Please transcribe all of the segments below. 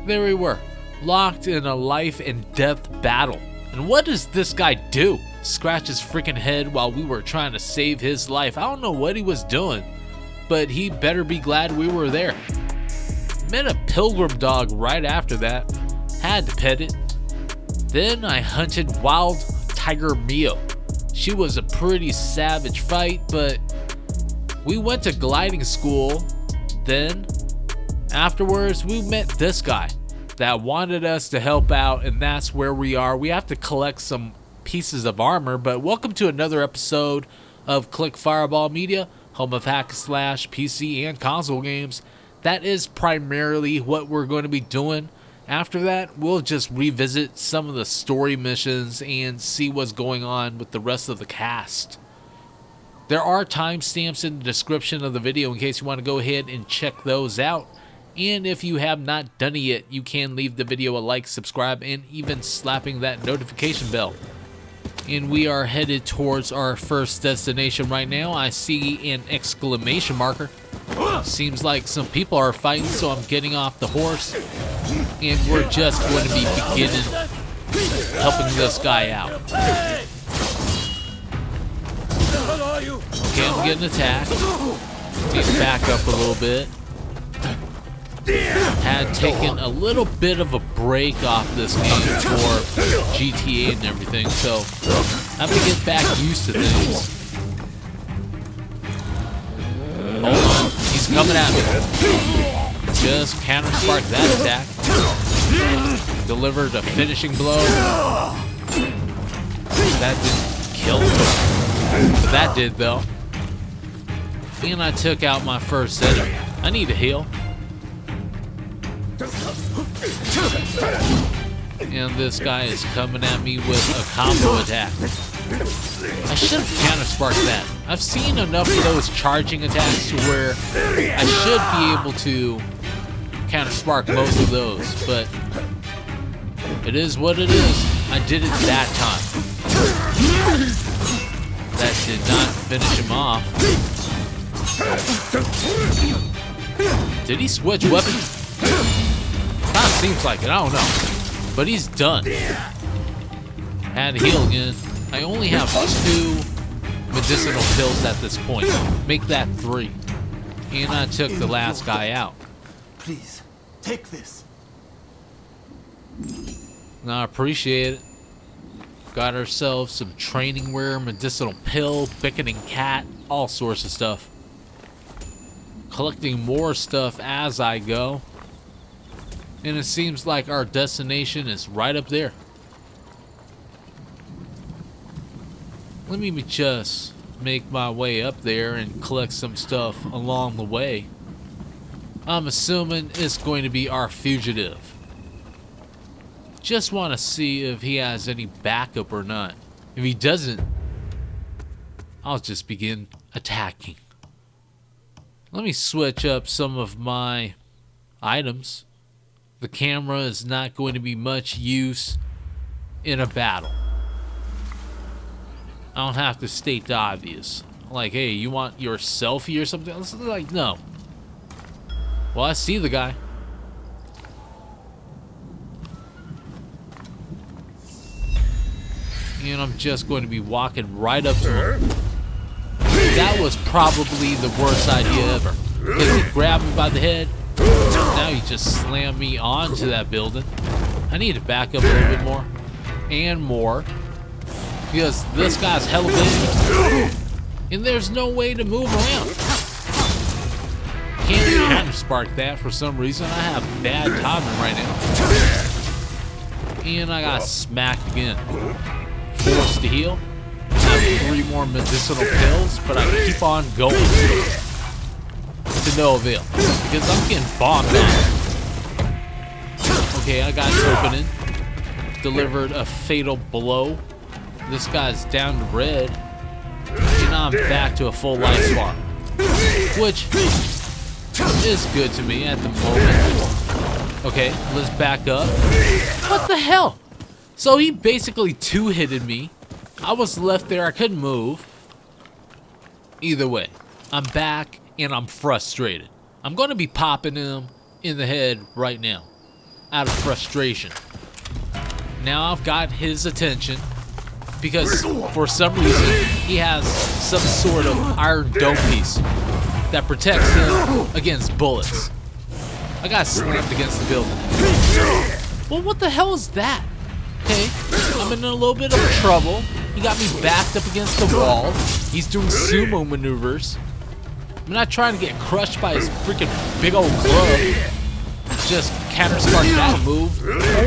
There we were, locked in a life and death battle. And what does this guy do? Scratch his freaking head while we were trying to save his life. I don't know what he was doing, but he better be glad we were there. Met a pilgrim dog right after that. Had to pet it. Then I hunted wild tiger Mio. She was a pretty savage fight, but we went to gliding school. Then afterwards we met this guy that wanted us to help out, and that's where we are. We have to collect some pieces of armor, but welcome to another episode of Click Fireball Media, home of hack slash PC and console games. That is primarily what we're going to be doing. After that, we'll just revisit some of the story missions and see what's going on with the rest of the cast. There are timestamps in the description of the video in case you want to go ahead and check those out. And if you have not done it yet, you can leave the video a like, subscribe, and even slapping that notification bell. And we are headed towards our first destination right now. I see an exclamation marker. Seems like some people are fighting, so I'm getting off the horse. And we're just going to be beginning helping this guy out. Okay, I'm getting attacked. Need to back up a little bit. Had taken a little bit of a break off this game for GTA and everything, so I have to get back used to things. Hold on, he's coming at me. Just counter spark that attack. Delivered a finishing blow. That didn't kill him, but that did though. And I took out my first enemy. I need to heal. And this guy is coming at me with a combo attack. I should have counter-sparked that. I've seen enough of those charging attacks to where I should be able to counter-spark most of those, but it is what it is. I did it that time. That did not finish him off. Did he switch weapons? Kind of seems like it, I don't know. But he's done. Had to heal again. I only have 2 medicinal pills at this point. Make that 3. And I took the last guy out. Please, take this. I appreciate it. Got ourselves some training wear, medicinal pill, beckoning cat, all sorts of stuff. Collecting more stuff as I go. And it seems like our destination is right up there. Let me just make my way up there and collect some stuff along the way. I'm assuming it's going to be our fugitive. Just want to see if he has any backup or not. If he doesn't, I'll just begin attacking. Let me switch up some of my items. The camera is not going to be much use in a battle. I don't have to state the obvious. Like, hey, you want your selfie or something? It's like, no. Well, I see the guy. And I'm just going to be walking right up to him. That was probably the worst idea ever. Because he grabbed me by the head. Now he just slammed me onto that building. I need to back up a little bit more. And more. Because this guy's hella big. And there's no way to move around. Can't even counter spark that for some reason. I have bad timing right now. And I got smacked again. Forced to heal. I have 3 more medicinal pills, but I keep on going. To no avail. Because I'm getting bombed out. Okay, I got an opening. Delivered a fatal blow. This guy's down to red. And now I'm back to a full life bar. Which is good to me at the moment. Okay, let's back up. What the hell? So he basically 2-hitted me. I was left there, I couldn't move. Either way, I'm back and I'm frustrated. I'm going to be popping him in the head right now. out of frustration. Now I've got his attention because for some reason he has some sort of iron dome piece that protects him against bullets. I got slammed against the building. Well, what the hell is that? Okay, I'm in a little bit of trouble. He got me backed up against the wall. He's doing sumo maneuvers. I'm not trying to get crushed by his freaking big old club. Just counter-spark that move,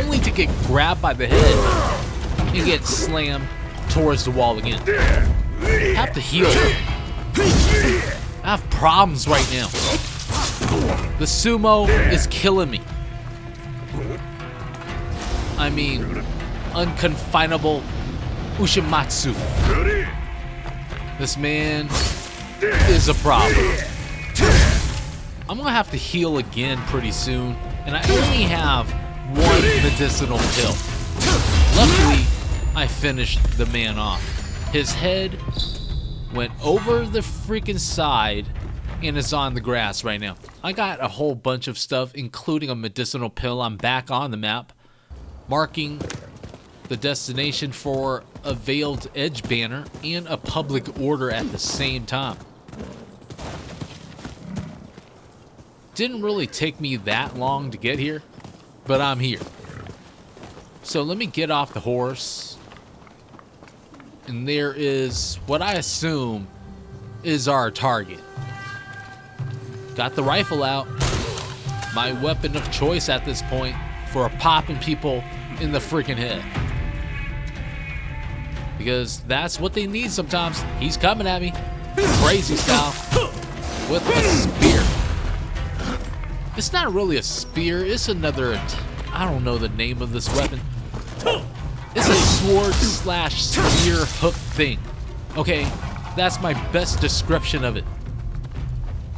only to get grabbed by the head and get slammed towards the wall again. I have to heal. I have problems right now. The sumo is killing me. I mean, Unconfinable Ushimatsu. This man is a problem. I'm gonna have to heal again pretty soon, and I only have one medicinal pill. Luckily, I finished the man off. His head went over the freaking side and is on the grass right now. I got a whole bunch of stuff, including a medicinal pill. I'm back on the map, marking the destination for a Veiled Edge banner and a public order at the same time. Didn't really take me that long to get here, but I'm here. So let me get off the horse. And there is what I assume is our target. Got the rifle out. My weapon of choice at this point for popping people in the freaking head. Because that's what they need sometimes. He's coming at me, crazy style, with a spear. It's not really a spear, it's another, I don't know the name of this weapon. It's a sword slash spear hook thing. Okay, that's my best description of it.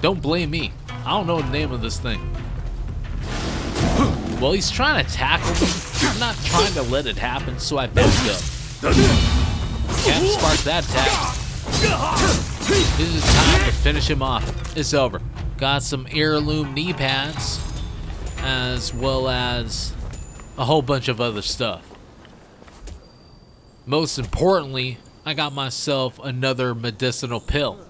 Don't blame me. I don't know the name of this thing. Well, he's trying to tackle me. I'm not trying to let it happen, so I backed up. Can't spark that attack. It is time to finish him off. It's over. Got some heirloom knee pads, as well as a whole bunch of other stuff. Most importantly, I got myself another medicinal pill.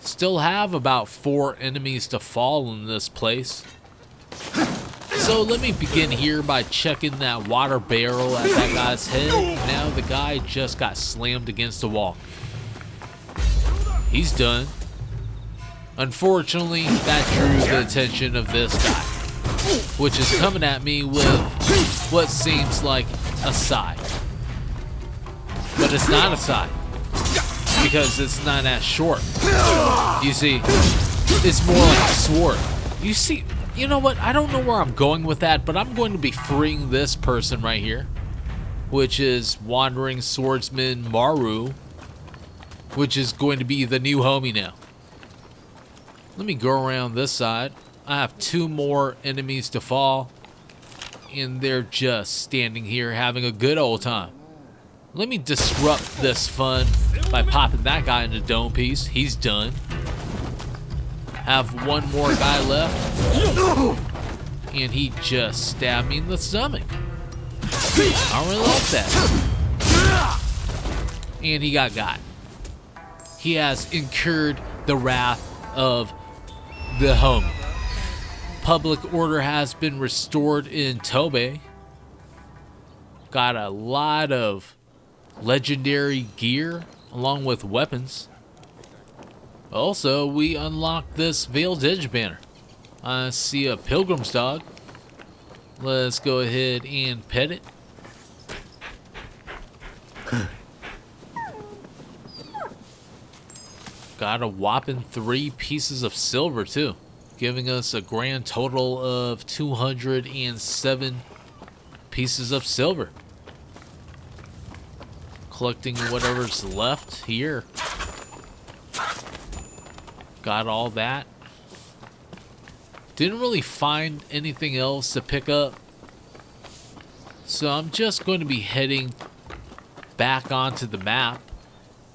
Still have about 4 enemies to fall in this place. So let me begin here by checking that water barrel at that guy's head. Now the guy just got slammed against the wall. He's done. Unfortunately, that drew the attention of this guy, which is coming at me with what seems like a scythe. But it's not a scythe, because it's not as short. You see, it's more like a sword. You see, you know what? I don't know where I'm going with that, but I'm going to be freeing this person right here, which is Wandering Swordsman Maru, which is going to be the new homie now. Let me go around this side. I have 2 more enemies to fall, and they're just standing here having a good old time. Let me disrupt this fun by popping that guy in the dome piece. He's done. Have 1 more guy left, and he just stabbed me in the stomach. I don't really like that. And he got. He has incurred the wrath of the homie. Public order has been restored in Tobe. Got a lot of legendary gear along with weapons. Also, we unlocked this Veiled Edge banner. I see a pilgrim's dog. Let's go ahead and pet it. Got a whopping 3 pieces of silver too, giving us a grand total of 207 pieces of silver. Collecting whatever's left here. Got all that. Didn't really find anything else to pick up, so I'm just going to be heading back onto the map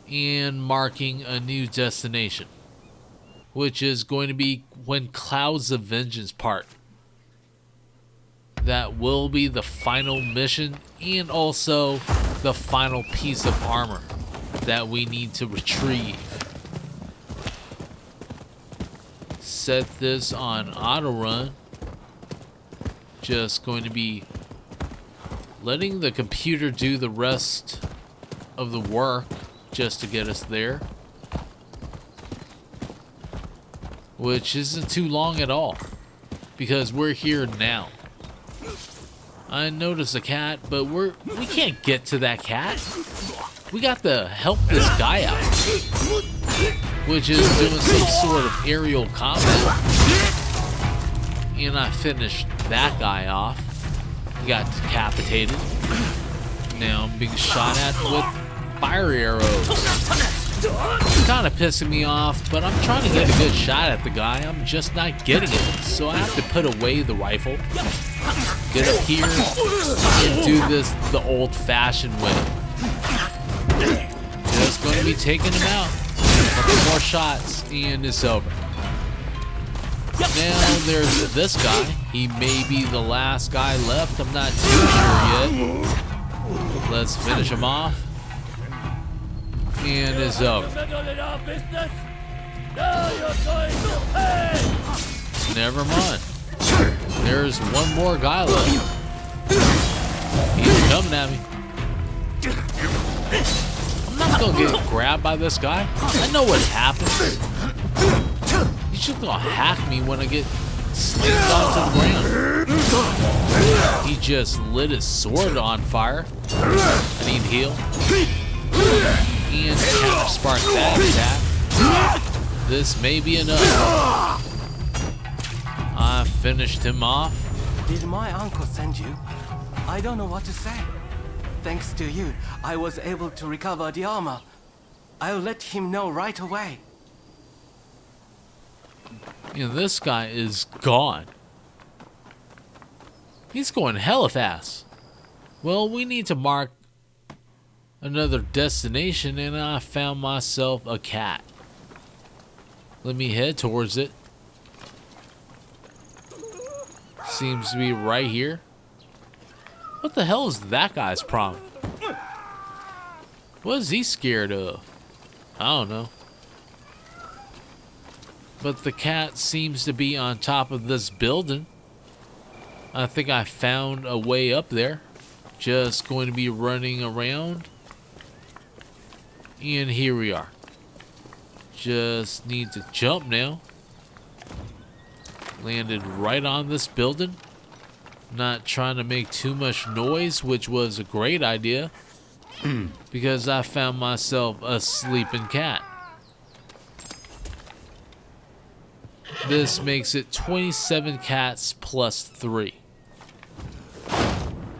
and marking a new destination, which is going to be when Clouds of Vengeance part. That will be the final mission and also the final piece of armor that we need to retrieve. Set this on auto run. Just going to be letting the computer do the rest of the work just to get us there, which isn't too long at all because we're here now. I noticed a cat, but we can't get to that cat. We got to help this guy out, which is doing some sort of aerial combat. And I finished that guy off. He got decapitated. Now I'm being shot at with fire arrows. It's kind of pissing me off, but I'm trying to get a good shot at the guy. I'm just not getting it. So I have to put away the rifle, get up here, and do this the old-fashioned way. Just going to be taking him out. A couple more shots, and it's over. Now there's this guy. He may be the last guy left. I'm not too sure yet. Let's finish him off. And it's over. Never mind. There's one more guy left. He's coming at me. I'm not gonna get grabbed by this guy. I know what happens. He's just gonna hack me when I get slammed onto the ground. He just lit his sword on fire. I need heal. And counter spark that attack. This may be enough. I finished him off. Did my uncle send you? I don't know what to say. Thanks to you, I was able to recover the armor. I'll let him know right away. You know, this guy is gone. He's going hella fast. Well, we need to mark another destination, and I found myself a cat. Let me head towards it. Seems to be right here. What the hell is that guy's problem? What is he scared of? I don't know. But the cat seems to be on top of this building. I think I found a way up there. Just going to be running around. And here we are. Just need to jump now. Landed right on this building. Not trying to make too much noise, which was a great idea. Because I found myself a sleeping cat. This makes it 27 cats plus 3.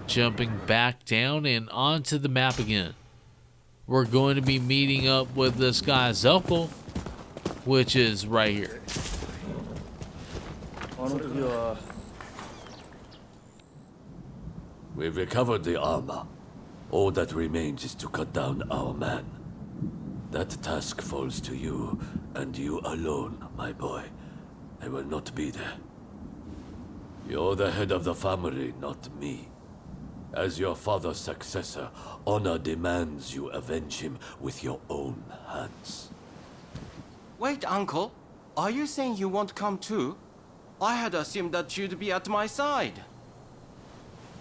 Jumping back down and onto the map again. We're going to be meeting up with this guy's uncle, which is right here. We've recovered the armor. All that remains is to cut down our man. That task falls to you, and you alone, my boy. I will not be there. You're the head of the family, not me. As your father's successor, honor demands you avenge him with your own hands. Wait, Uncle. Are you saying you won't come too? I had assumed that you'd be at my side.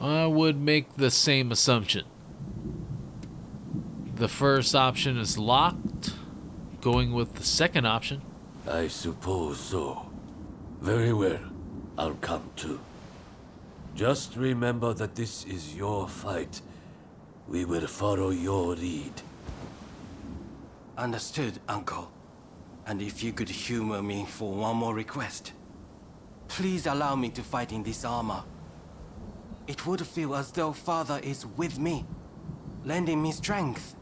I would make the same assumption. The first option is locked. Going with the second option. I suppose so. Very well. I'll come too. Just remember that this is your fight. We will follow your lead. Understood, Uncle. And if you could humor me for one more request. Please allow me to fight in this armor. It would feel as though Father is with me, lending me strength.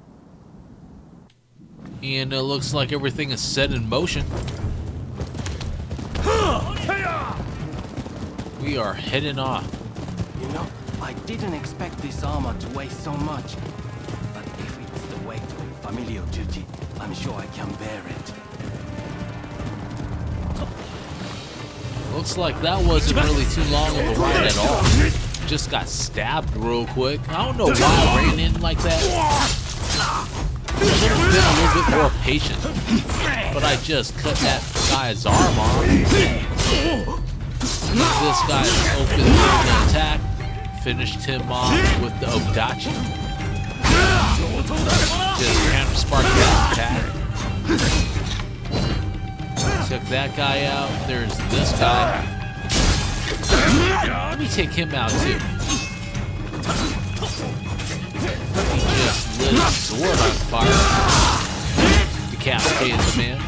And it looks like everything is set in motion. We are heading off. You know, I didn't expect this armor to weigh so much. But if it's the weight of familial duty, I'm sure I can bear it. Looks like that wasn't really too long of a ride at all. just got stabbed real quick. I don't know why I ran in like that. I should have been a little bit more patient. But I just cut that guy's arm off. This guy opened the attack. Finished him off with the Odachi. Just counter sparked that attack. Took that guy out. There's this guy. Let me take him out too. He just lit his sword on fire. Decapitated the man.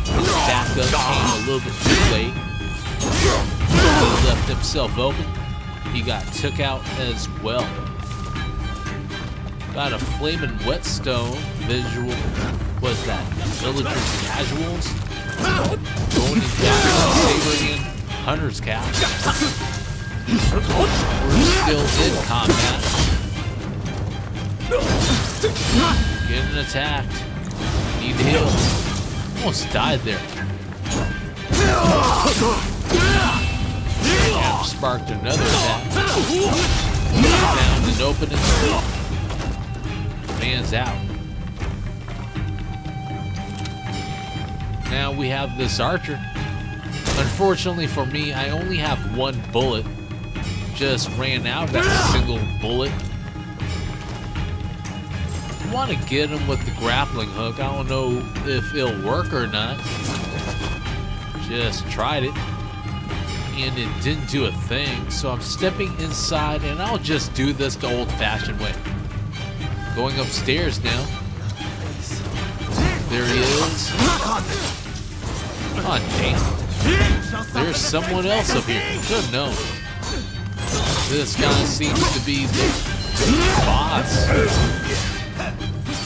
His backup came a little bit too late. He left himself open. He got took out as well. Got a flaming whetstone visual. What's that? Villagers casuals? Going down Saberian hunter's cap. We're still in combat. Getting attacked. Need heal. Almost died there. Yeah, sparked another attack. Found an opening. Man's out. Now we have this archer. Unfortunately for me, I only have one bullet. Just ran out of that single bullet. I want to get him with the grappling hook. I don't know if it'll work or not. Just tried it. And it didn't do a thing. So I'm stepping inside and I'll just do this the old-fashioned way. Going upstairs now. There he is. Oh, damn. There's someone else up here. Should have known. This guy seems to be the boss.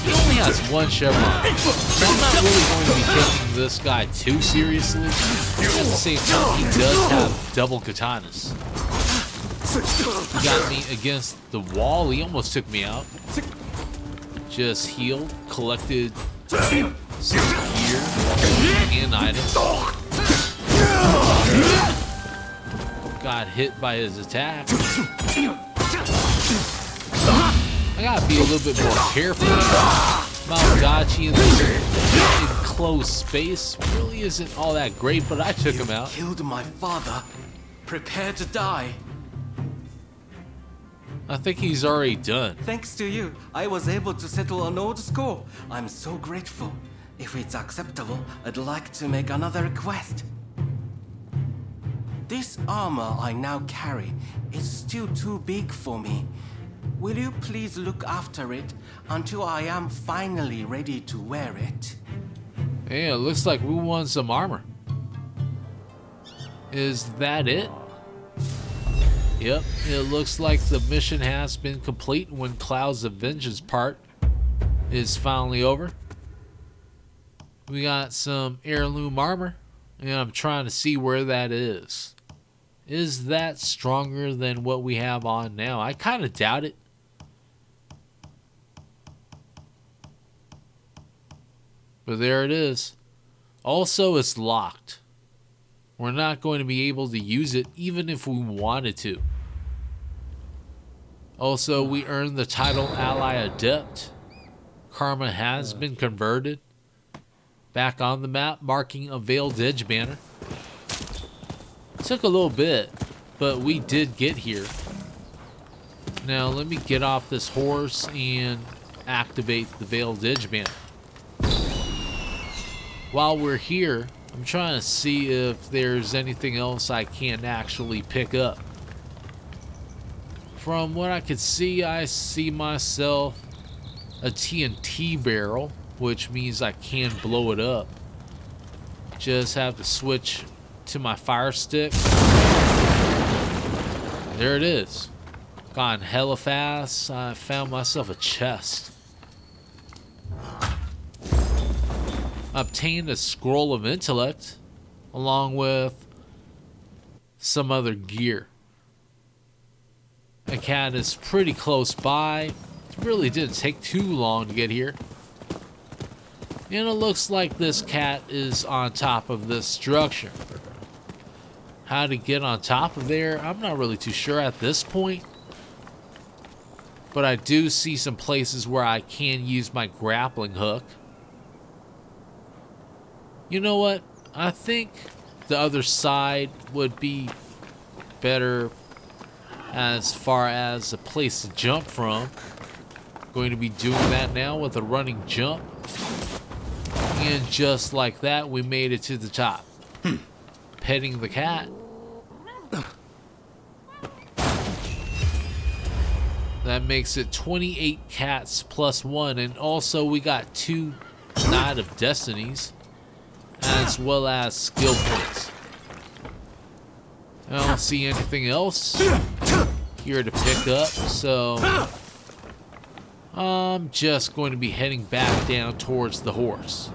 He only has one chevron. So I'm not really going to be taking this guy too seriously. At the same time, he does have double katanas. He got me against the wall. He almost took me out. Just healed, collected some gear and items. Got hit by his attack. I gotta be a little bit more careful. Maodachi in this enclosed space really isn't all that great, but I took him out. Killed my father. Prepare to die. I think he's already done. Thanks to you, I was able to settle an old score. I'm so grateful. If it's acceptable, I'd like to make another request. This armor I now carry is still too big for me. Will you please look after it until I am finally ready to wear it? Yeah, it looks like we won some armor. Is that it? Yep, it looks like the mission has been complete when Cloud's of Vengeance part is finally over. We got some heirloom armor, and I'm trying to see where that is. Is that stronger than what we have on now? I kind of doubt it. But there it is. Also, it's locked. We're not going to be able to use it even if we wanted to. Also, we earned the title Ally Adept. Karma has been converted. Back on the map, marking a Veiled Edge banner. Took a little bit, but we did get here. Now, let me get off this horse and activate the Veiled Edge banner. While we're here, I'm trying to see if there's anything else I can actually pick up. From what I could see, I see myself a TNT barrel, which means I can blow it up. Just have to switch to my fire stick. There it is. Gone hella fast. I found myself a chest. Obtained a scroll of intellect along with some other gear. A cat is pretty close by. It really didn't take too long to get here. And it looks like this cat is on top of this structure. how to get on top of there. I'm not really too sure at this point. But I do see some places where I can use my grappling hook. You know what? I think the other side would be better as far as a place to jump from. Going to be doing that now with a running jump. And just like that, we made it to the top. Petting the cat. That makes it 28 cats plus 1. And also we got 2 Knight of Destinies, as well as skill points. I don't see anything else here to pick up, so I'm just going to be heading back down towards the horse.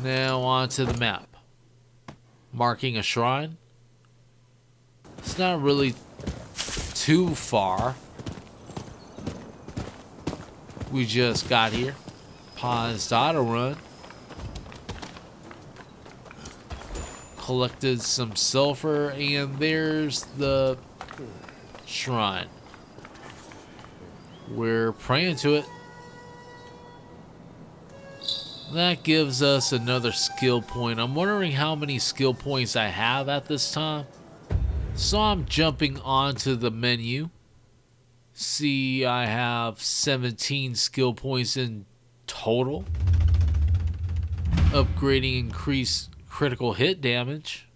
Now onto the map. Marking a shrine. It's not really too far. We just got here. Paused auto run. Collected some sulfur, and there's the shrine. We're praying to it. That gives us another skill point. I'm wondering how many skill points I have at this time. So I'm jumping onto the menu. See, I have 17 skill points in total. Upgrading increased critical hit damage.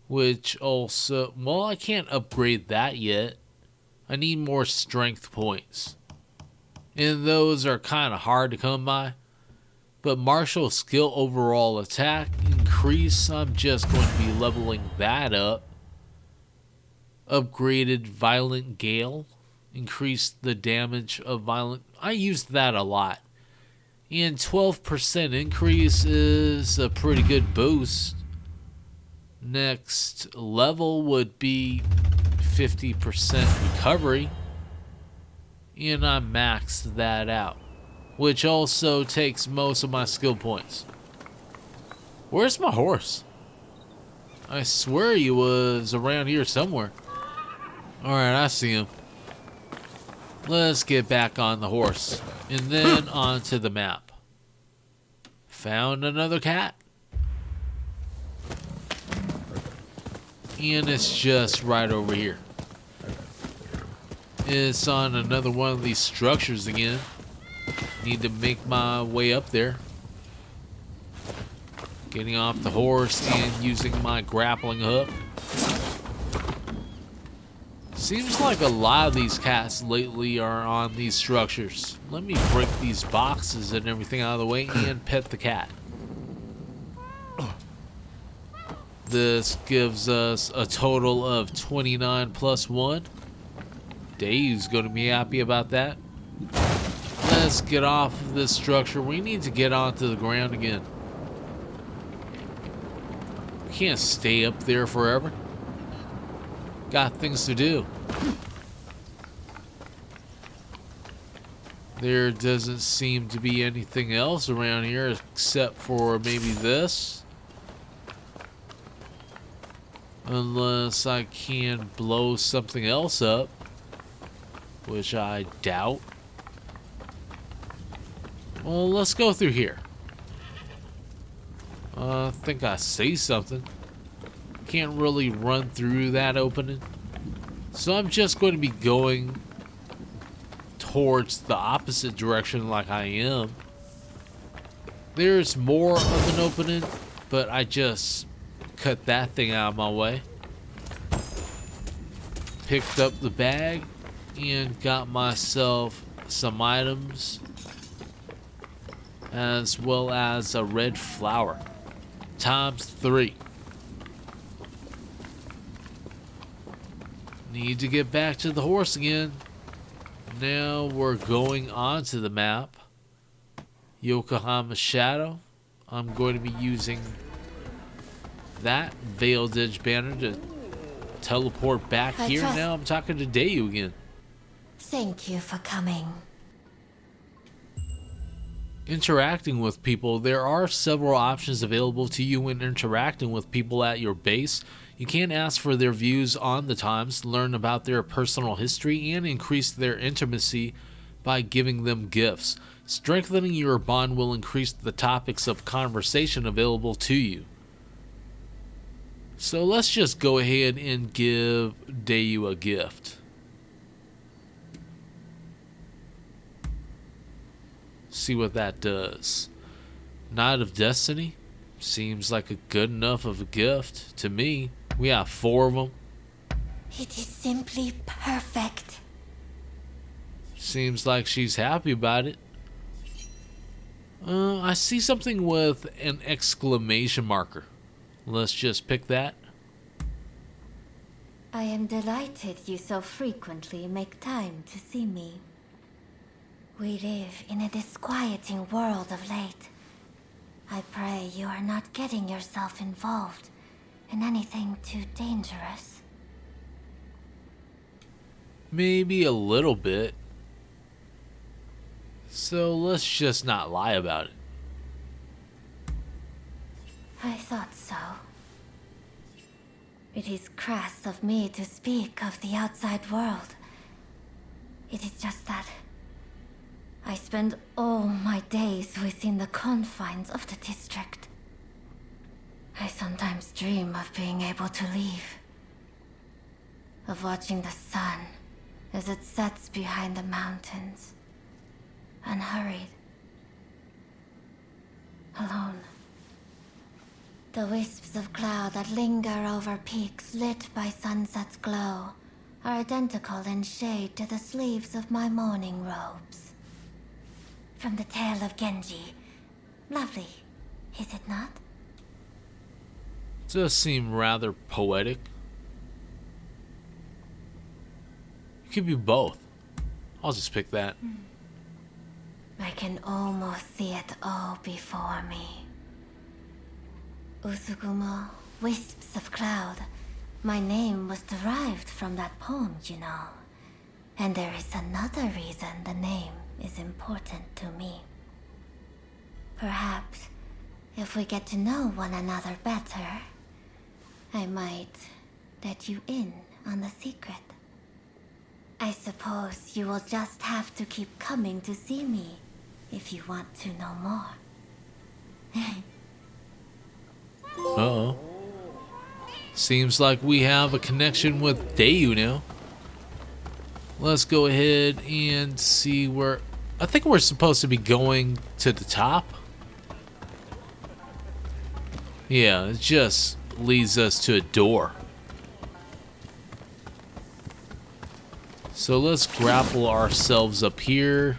Which also, well, I can't upgrade that yet. I need more strength points. And those are kind of hard to come by. But martial skill overall attack increase, I'm just going to be leveling that up. Upgraded violent gale, increased the damage of violent. I used that a lot. And 12% increase is a pretty good boost. Next level would be 50% recovery. And I maxed that out, which also takes most of my skill points. Where's my horse? I swear he was around here somewhere. Alright, I see him. Let's get back on the horse. And then onto the map. Found another cat. And it's just right over here. It's on another one of these structures again. Need to make my way up there. Getting off the horse and using my grappling hook. Seems like a lot of these cats lately are on these structures. Let me break these boxes and everything out of the way and pet the cat. This gives us a total of 29 plus 1. Dave's going to be happy about that. Let's get off of this structure. We need to get onto the ground again. We can't stay up there forever. Got things to do. There doesn't seem to be anything else around here except for maybe this. Unless I can blow something else up, which I doubt. Well, let's go through here. I think I see something. Can't really run through that opening. So I'm just going to be going towards the opposite direction like I am. There's more of an opening, but I just cut that thing out of my way. Picked up the bag and got myself some items, as well as a red flower ×3. Need to get back to the horse again. Now we're going onto the map. Yokohama Shadow. I'm going to be using that Veiled Edge banner to teleport back here. Now I'm talking to Dayu again. Thank you for coming. interacting with people, there are several options available to you when interacting with people at your base. You can ask for their views on the times, learn about their personal history, and increase their intimacy by giving them gifts. Strengthening your bond will increase the topics of conversation available to you. So let's just go ahead and give Dayu a gift. See what that does. Knight of Destiny seems like a good enough of a gift to me. We have 4 of them. It is simply perfect. Seems like she's happy about it. I see something with an exclamation marker. Let's just pick that. I am delighted you so frequently make time to see me. We live in a disquieting world of late. I pray you are not getting yourself involved in anything too dangerous. Maybe a little bit. So let's just not lie about it. I thought so. It is crass of me to speak of the outside world. It is just that I spend all my days within the confines of the district. I sometimes dream of being able to leave. Of watching the sun as it sets behind the mountains. Unhurried. Alone. The wisps of cloud that linger over peaks lit by sunset's glow are identical in shade to the sleeves of my mourning robes. From the tale of Genji. Lovely, is it not? It does seem rather poetic. It could be both. I'll just pick that. I can almost see it all before me. Usugumo, wisps of cloud. My name was derived from that poem, you know. And there is another reason the name is important to me. Perhaps, if we get to know one another better, I might let you in on the secret. I suppose you will just have to keep coming to see me if you want to know more. Uh-oh. Seems like we have a connection with Dayu now. Let's go ahead and see where... I think we're supposed to be going to the top. Yeah, it just leads us to a door. So let's grapple ourselves up here.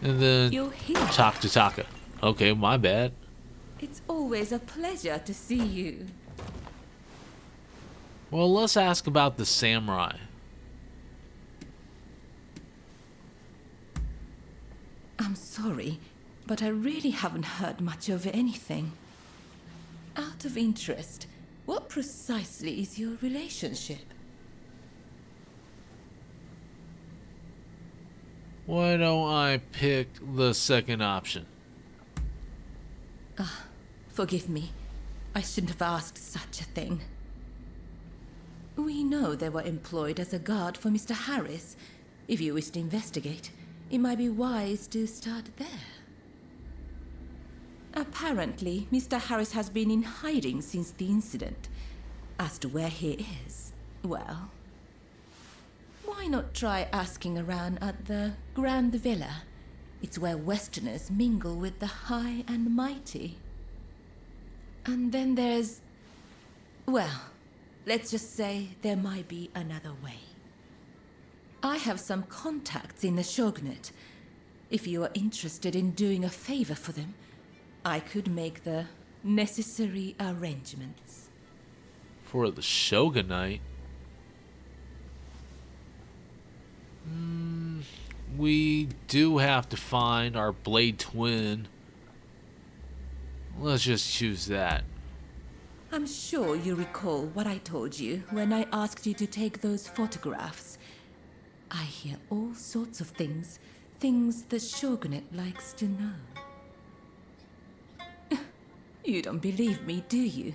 And then You're here. talk to Taka. Okay, my bad. It's always a pleasure to see you. Well, let's ask about the samurai. I'm sorry, but I really haven't heard much of anything. Out of interest, what precisely is your relationship? Why don't I pick the second option? Forgive me. I shouldn't have asked such a thing. We know they were employed as a guard for Mr. Harris. If you wish to investigate, it might be wise to start there. Apparently, Mr. Harris has been in hiding since the incident. As to where he is, well, why not try asking around at the Grand Villa? It's where Westerners mingle with the high and mighty. And then there's... well, let's just say there might be another way. I have some contacts in the shogunate. If you are interested in doing a favor for them, I could make the necessary arrangements. For the shogunate? We do have to find our blade twin. Let's just choose that. I'm sure you recall what I told you when I asked you to take those photographs. I hear all sorts of things, things the shogunate likes to know. You don't believe me, do you?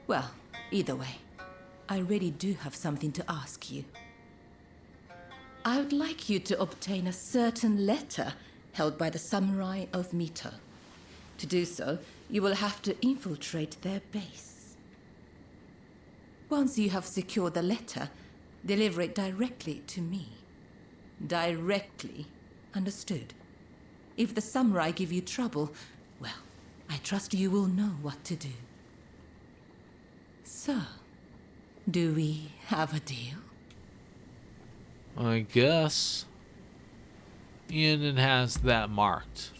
Well, either way, I really do have something to ask you. I would like you to obtain a certain letter held by the samurai of Mito. To do so, you will have to infiltrate their base. Once you have secured the letter, deliver it directly to me. Directly, understood? If the samurai give you trouble, well, I trust you will know what to do. So, do we have a deal? I guess. And it has that marked.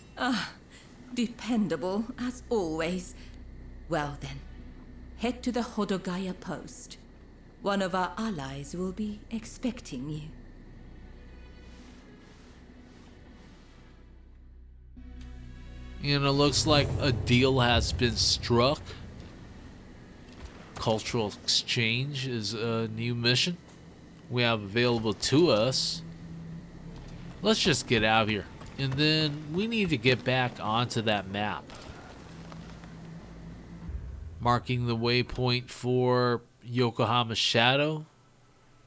Dependable, as always. Well then, head to the Hodogaya post. One of our allies will be expecting you. And it looks like a deal has been struck. Cultural exchange is a new mission we have available to us. Let's just get out of here. And then we need to get back onto that map. Marking the waypoint for Yokohama Shadow.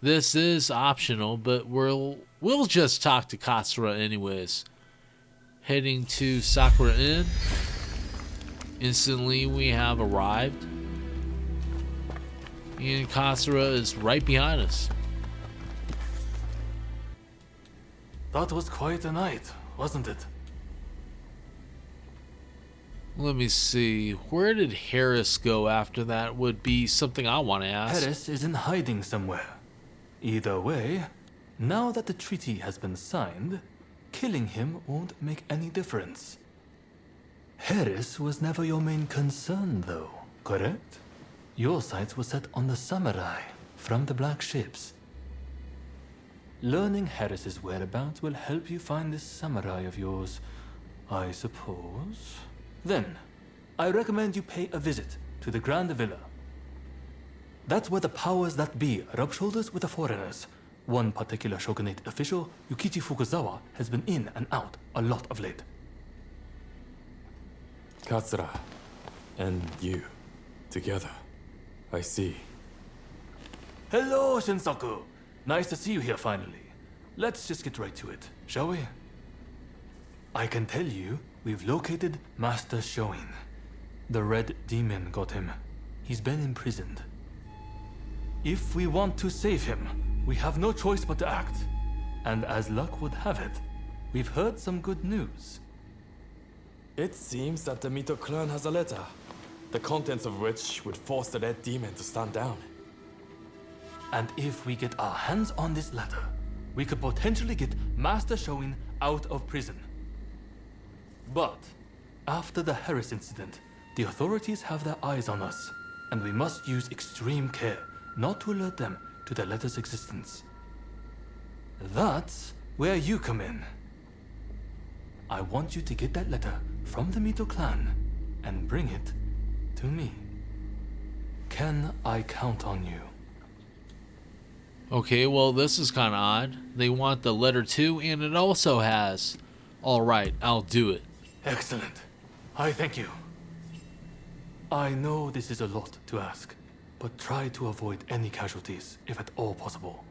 This is optional, but we'll just talk to Katsura anyways. Heading to Sakura Inn. Instantly we have arrived. And Katsura is right behind us. That was quite a night, wasn't it? Let me see. Where did Harris go after that would be something I want to ask. Harris is in hiding somewhere. Either way, now that the treaty has been signed, killing him won't make any difference. Harris was never your main concern, though, correct? Your sights were set on the samurai from the black ships. Learning Harris's whereabouts will help you find this samurai of yours, I suppose. Then, I recommend you pay a visit to the Grand Villa. That's where the powers that be rub shoulders with the foreigners. One particular shogunate official, Yukichi Fukuzawa, has been in and out a lot of late. Katsura and you together. I see. Hello, Shinsaku. Nice to see you here finally. Let's just get right to it, shall we? I can tell you, we've located Master Shoin. The Red Demon got him. He's been imprisoned. If we want to save him, we have no choice but to act. And as luck would have it, we've heard some good news. It seems that the Mito clan has a letter, the contents of which would force the Red Demon to stand down. And if we get our hands on this letter, we could potentially get Master Shoin out of prison. But after the Harris incident, the authorities have their eyes on us, and we must use extreme care not to alert them to the letter's existence. That's where you come in. I want you to get that letter from the Mito clan and bring it to me. Can I count on you? Okay, well, this is kind of odd. They want the letter too, and it also has. Alright, I'll do it. Excellent. I thank you. I know this is a lot to ask, but try to avoid any casualties, if at all possible.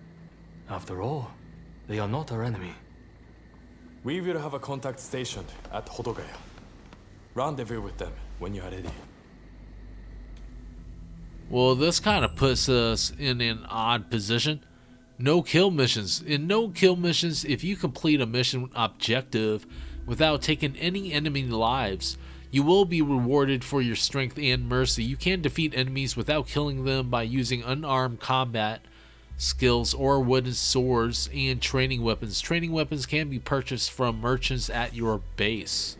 After all, they are not our enemy. We will have a contact stationed at Hodogaya. Rendezvous with them when you are ready. Well, this kind of puts us in an odd position. No kill missions. In no kill missions, if you complete a mission objective without taking any enemy lives, you will be rewarded for your strength and mercy. You can defeat enemies without killing them by using unarmed combat skills or wooden swords and training weapons. Training weapons can be purchased from merchants at your base.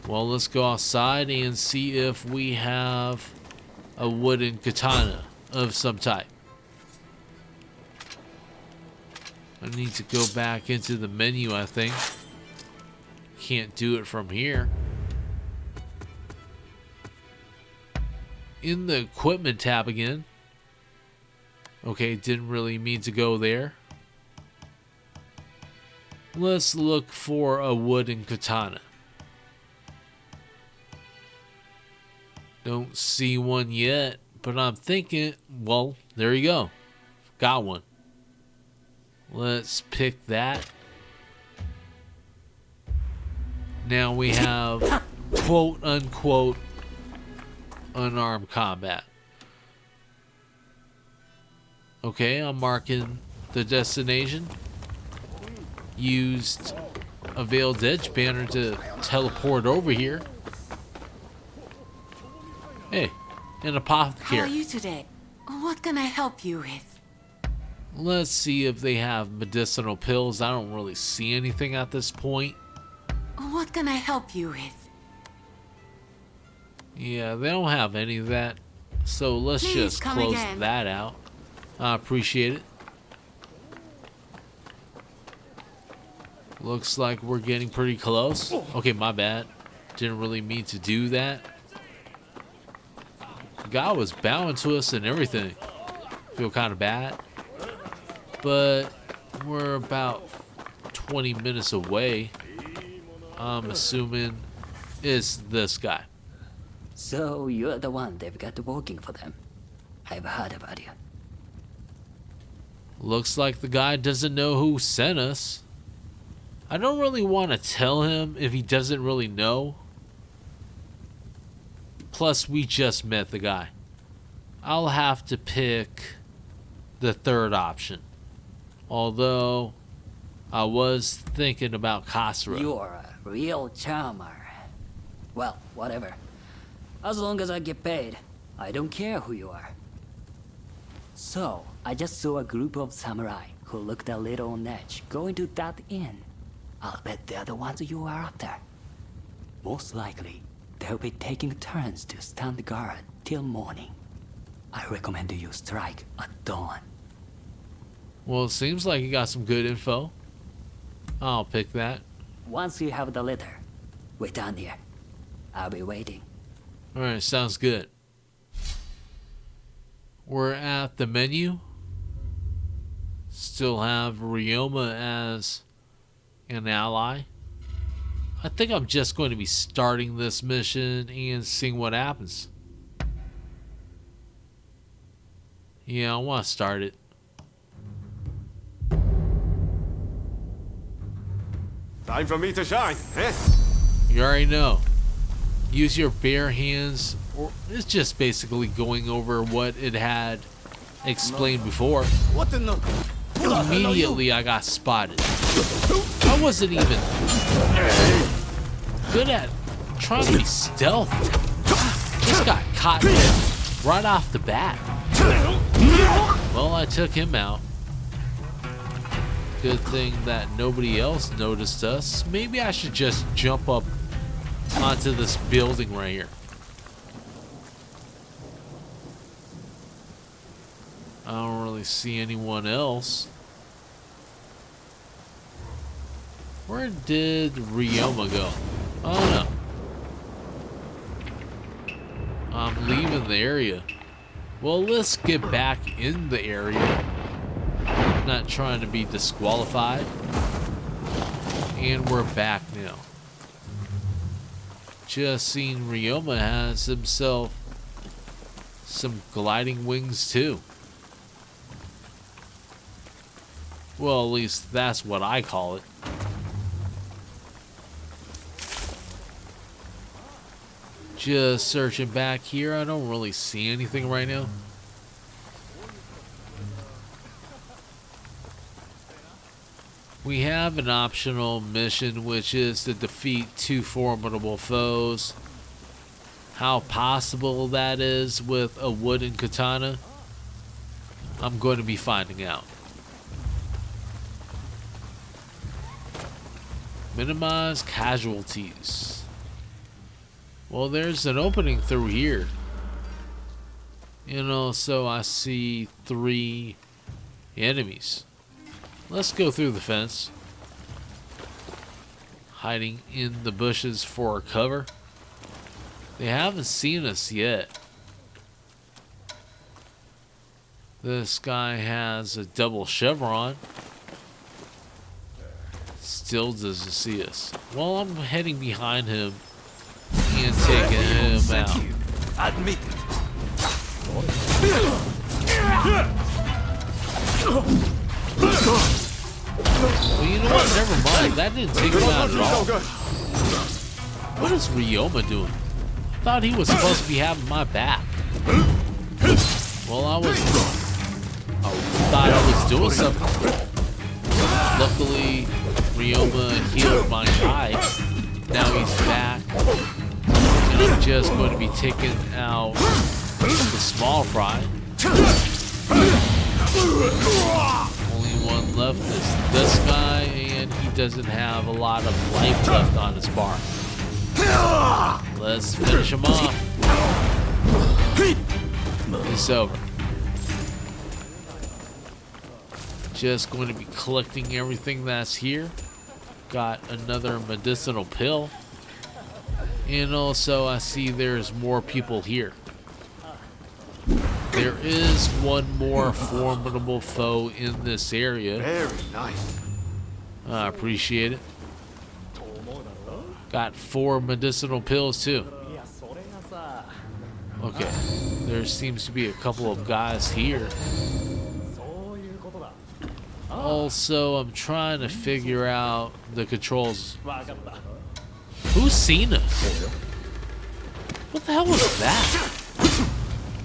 Well, let's go outside and see if we have a wooden katana of some type. I need to go back into the menu, I think. Can't do it from here. In the equipment tab again. Okay, didn't really mean to go there. Let's look for a wooden katana. Don't see one yet, but I'm thinking, well, there you go. Got one. Let's pick that. Now we have quote unquote unarmed combat. Okay, I'm marking the destination. Used a Veiled Edge banner to teleport over here. Hey, an apothecary. How are you today? What can I help you with? Let's see if they have medicinal pills. I don't really see anything at this point. What can I help you with? Yeah, they don't have any of that. So let's Please just come close again. that out. I appreciate it. Looks like we're getting pretty close. Okay, my bad. Didn't really mean to do that. The guy was bowing to us and everything. Feel kind of bad. But we're about 20 minutes away. I'm assuming it's this guy. So you're the one they've got working for them. I've heard about you. Looks like the guy doesn't know who sent us. I don't really want to tell him if he doesn't really know. Plus, we just met the guy. I'll have to pick the third option. Although, I was thinking about Katsura. You're a real charmer. Well, whatever. As long as I get paid, I don't care who you are. So, I just saw a group of samurai who looked a little on edge going to that inn. I'll bet they're the ones you are after. Most likely, they'll be taking turns to stand guard till morning. I recommend you strike at dawn. Well, it seems like you got some good info. I'll pick that. Once you have the letter, we're down here. I'll be waiting. Alright, sounds good. We're at the menu. Still have Ryoma as an ally. I think I'm just going to be starting this mission and seeing what happens. Yeah, I want to start it. Time for me to shine, eh? You already know. Use your bare hands, or it's just basically going over what it had explained before. What in the... Immediately I got spotted. I wasn't even good at trying to be stealthy. Just got caught right off the bat. Well, I took him out. Good thing that nobody else noticed us. Maybe I should just jump up onto this building right here. I don't really see anyone else. Where did Ryoma go? Oh no. I'm leaving the area. Well, let's get back in the area. Not trying to be disqualified. And we're back now. Just seen Ryoma has himself some gliding wings too. Well, at least that's what I call it. Just searching back here. I don't really see anything right now. We have an optional mission, which is to defeat 2 formidable foes. How possible that is with a wooden katana, I'm going to be finding out. Minimize casualties. Well, there's an opening through here. You know, so I see 3 enemies. Let's go through the fence. Hiding in the bushes for cover. They haven't seen us yet. This guy has a double chevron. still doesn't see us. Well, I'm heading behind him and taking him out. Admit it. Well, you know what? Never mind. That didn't take him out at all. What is Ryoma doing? I thought he was supposed to be having my back. Well, I thought I was doing something. Luckily, Ryoma healed my eye. Now he's back. And I'm just going to be taking out the small fry. Only one left is this guy, and he doesn't have a lot of life left on his bar. Let's finish him off. It's over. Just going to be collecting everything that's here. Got another medicinal pill. And also I see there's more people here. There is one more formidable foe in this area. Very nice. I appreciate it. Got 4 medicinal pills too. Okay, there seems to be a couple of guys here. Also, I'm trying to figure out the controls. Who's seen us? What the hell was that?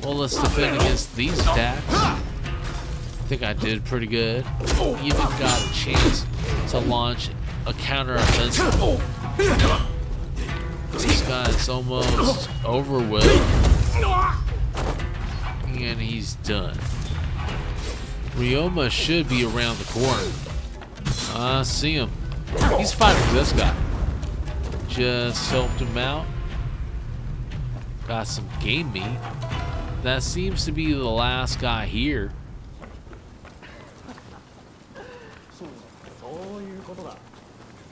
Well, let's defend against these attacks. I think I did pretty good. Even got a chance to launch a counter-offensive. This guy's almost over with. And he's done. Ryoma should be around the corner. I see him. He's fighting this guy. Just helped him out. Got some game meat. That seems to be the last guy here.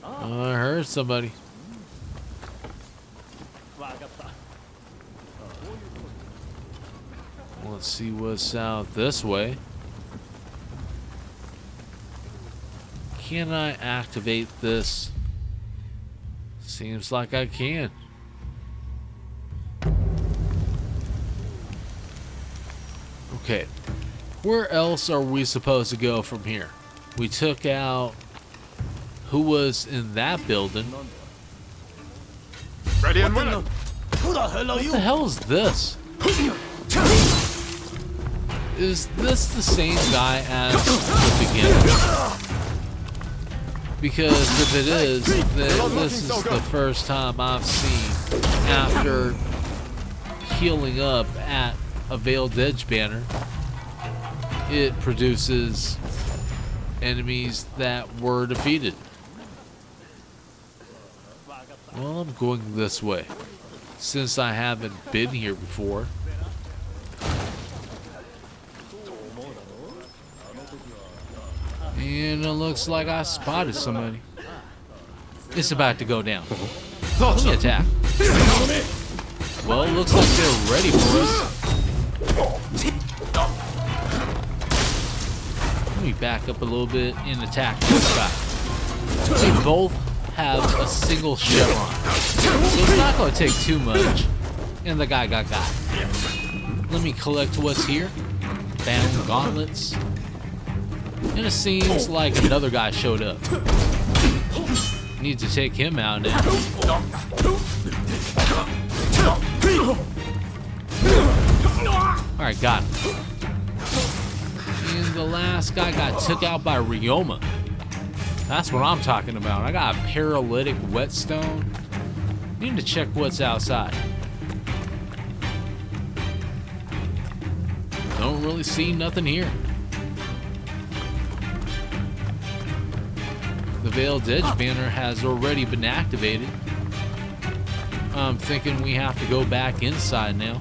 I heard somebody. Let's see what's out this way. Can I activate this? Seems like I can. Okay. Where else are we supposed to go from here? We took out who was in that building. Ready and willing. What the hell is this? Is this the same guy as the beginning? Because if it is, then this is the first time I've seen, after healing up at a Veiled Edge banner, it produces enemies that were defeated. Well, I'm going this way, since I haven't been here before. And it looks like I spotted somebody. It's about to go down. Let me attack. Well, it looks like they're ready for us. Let me back up a little bit and attack this guy. They both have a single chevron, so it's not going to take too much. And the guy got. Let me collect what's here. Bound gauntlets. And it seems like another guy showed up. Need to take him out now. Alright, got him. And the last guy got took out by Ryoma. That's what I'm talking about. I got a paralytic whetstone. Need to check what's outside. Don't really see nothing here. The Veiled Edge banner has already been activated. I'm thinking we have to go back inside now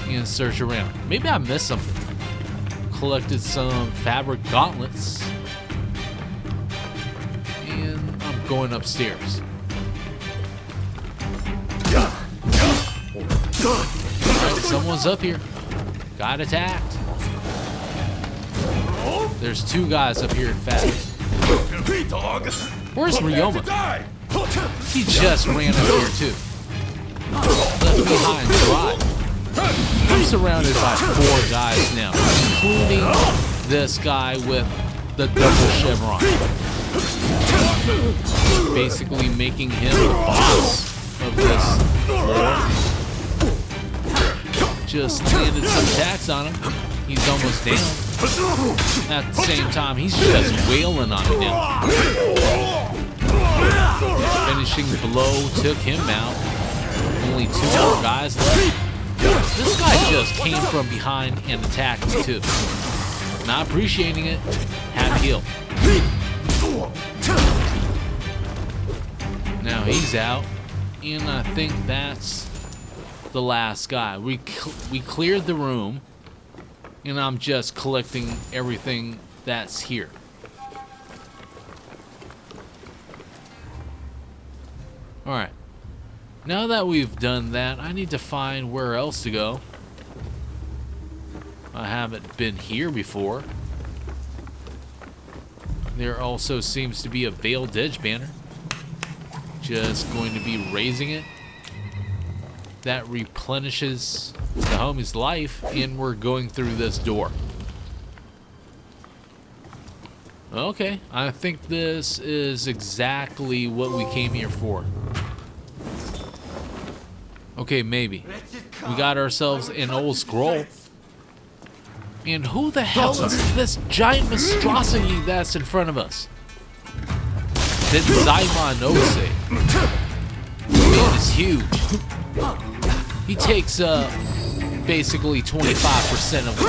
and search around. Maybe I missed something. Collected some fabric gauntlets. And I'm going upstairs. Alright, someone's up here. Got attacked. There's 2 guys up here, in fact. Where's Ryoma? He just ran up here too. Left me high and dry. I'm surrounded by 4 guys now, including this guy with the double chevron. Basically making him the boss of this floor. Just landed some attacks on him. He's almost down. At the same time, he's just wailing on me now. Finishing blow took him out. Only 2 more guys left. This guy just came from behind and attacked me too. Not appreciating it. Had to heal. Now he's out. And I think that's the last guy. We cleared the room. And I'm just collecting everything that's here. Alright. Now that we've done that, I need to find where else to go. I haven't been here before. There also seems to be a Veiled Edge banner. Just going to be raising it. That replenishes the homie's life, and we're going through this door. Okay, I think this is exactly what we came here for. Okay, maybe. We got ourselves an old scroll. And who the hell is this giant monstrosity that's in front of us? Then Zaimon Ose. Man is huge. He takes basically 25% of it.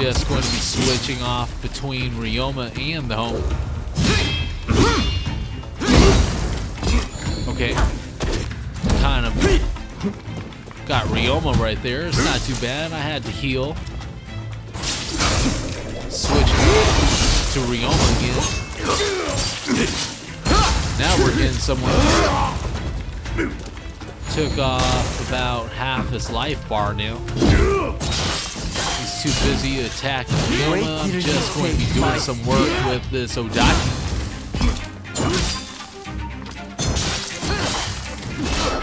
Just going to be switching off between Ryoma and the home. Okay. Kind of got Ryoma right there. It's not too bad. I had to heal. Switch to Ryoma again. Now we're getting somewhere. Took off about half his life bar now. He's too busy attacking Ryoma. I'm just going to be doing some work with this Odaki.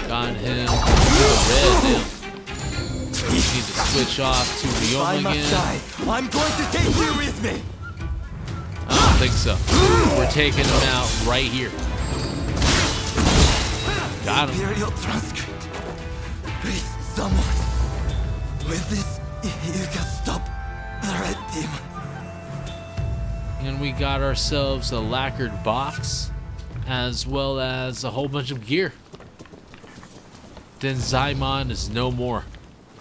Got him red now. Need to switch off to Ryoma again. I'm going to take you with me. I don't think so. We're taking him out right here. Got him. Imperial transcript. Please, someone. With this, you can stop the red demon. And we got ourselves a lacquered box, as well as a whole bunch of gear. Then Zaimon is no more.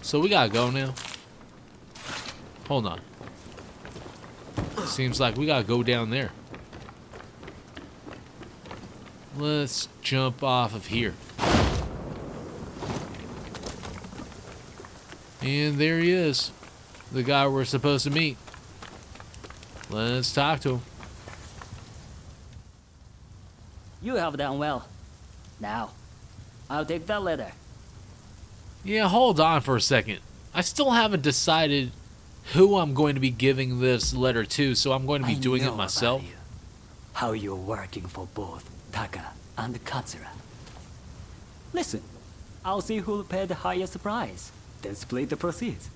So we gotta go now. Hold on. Seems like we gotta go down there. Let's jump off of here. And there he is. The guy we're supposed to meet. Let's talk to him. You have done well. Now, I'll take that letter. Yeah, hold on for a second. I still haven't decided who I'm going to be giving this letter to, so I'm going to be doing it myself. You. How you're working for both Taka and Katsura. Listen, I'll see who'll pay the highest price, then split the proceeds.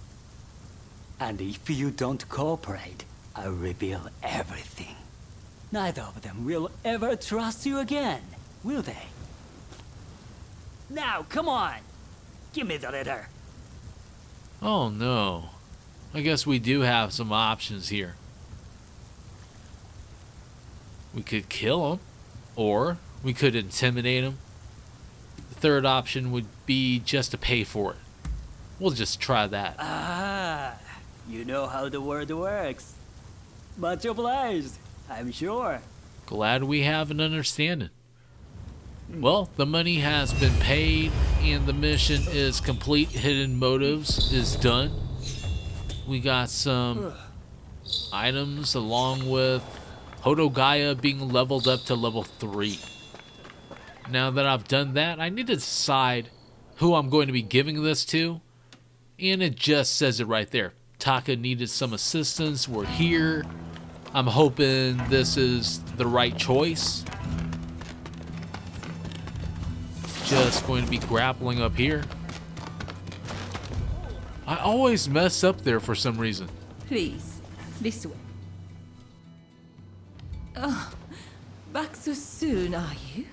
And if you don't cooperate, I'll reveal everything. Neither of them will ever trust you again, will they? Now, come on! Give me the letter. Oh no. I guess we do have some options here. We could kill him, or we could intimidate him. The third option would be just to pay for it. We'll just try that. Ah, you know how the world works. Much obliged, I'm sure. Glad we have an understanding. Well, the money has been paid and the mission is complete. Hidden Motives is done. We got some items along with Hodogaya being leveled up to level 3. Now that I've done that, I need to decide who I'm going to be giving this to. And it just says it right there. Taka needed some assistance. We're here. I'm hoping this is the right choice. Just going to be grappling up here. I always mess up there for some reason. Please, this way. Oh, back so soon, are you?